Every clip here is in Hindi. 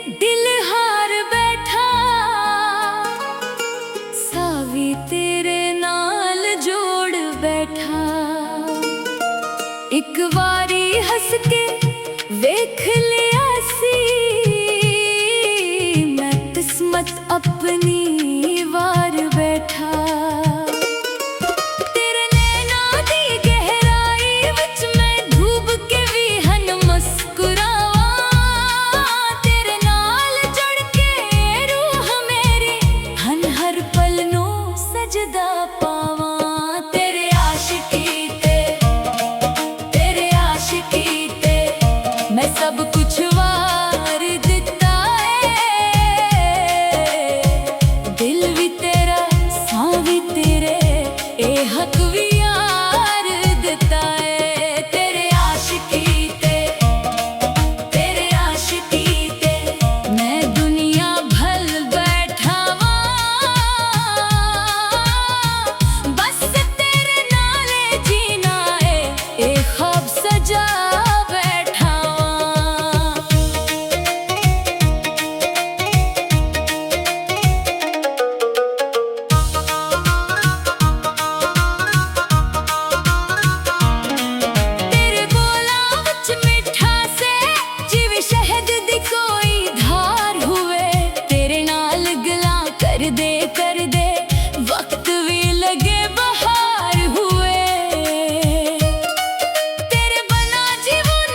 दिल हार बैठा सावी तेरे नाल जोड़ बैठा। एक बारी हंस के वेख लिया सी मैं किस्मत अपनी वार बैठा। तेरे नैना दी गहराई विच मैं डूब के भी हन मुस्कुरावा। तेरे नाल जुड़ के रूह मेरी हन हर पल नू सजदा पावा। तेरे आशिकी ते मैं सब कुछ वार दिता है। दिल भी तेरा सां भी तेरे ए हक भी यार दिता है। तेरे आशिकी ते मैं दुनिया भल बैठा वां। बस तेरे नाले जीना है ए ख्वाब सजा बैठा वां। तेरे बोलां विच मिठा से जिवें शहद दी कोई धार हुए। तेरे नाल गल्लां कर दे वक्त भी लगे बहार हुए। तेरे बना जीवन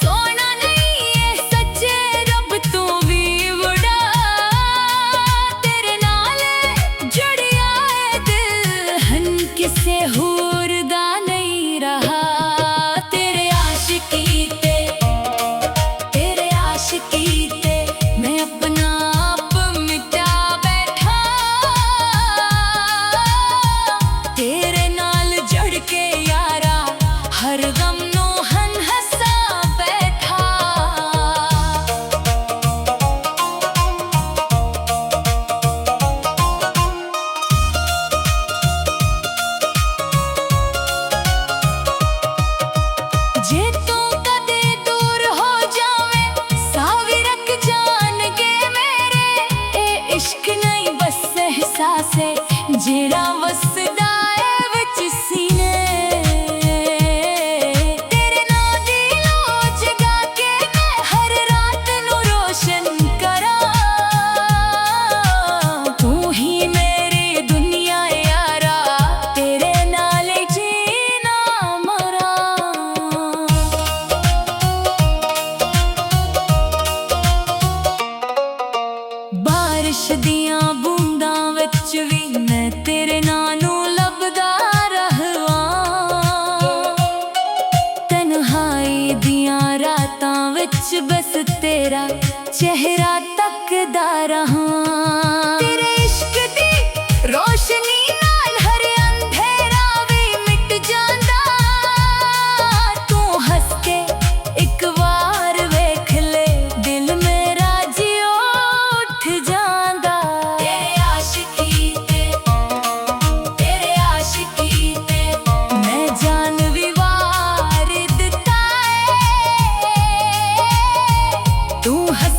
सोना नहीं है सच्चे रब तू भी बड़ा। तेरे नाल जुड़िया है दिल हन किसे होर दा नहीं रहा। तेरे आशिकी ते मैं अपना आप मिटा बैठा। तेरे नाल जुड़ के यारा हर गम नू हन हसा बैठा। जे तू कदे दूर हो जावे सावी रख जानगे मेरे। ए इश्क नहीं बस एहसास है जेड़ा वसदा है विच सीने। तेरे नाम दी लो जगा के मैं हर रात नू रोशन करा। तू ही मेरी दुनिया यारा तेरे नाल जीना मरा। बारिश दियां बूंदां विच भी मैं तेरे नां नू लभदा रहवां। तन्हाई दियां रातां विच बस तेरा चेहरा तकदा रहां। तेरे इश्क दी रोशनी नाल हर अंधेरा भी मिट जांदा। तू हंस के एक बार वेख ले दिल मेरा जियो उठ जांदा। तेरे आशिकी ते मैं जान भी वार दिता है। तू हंस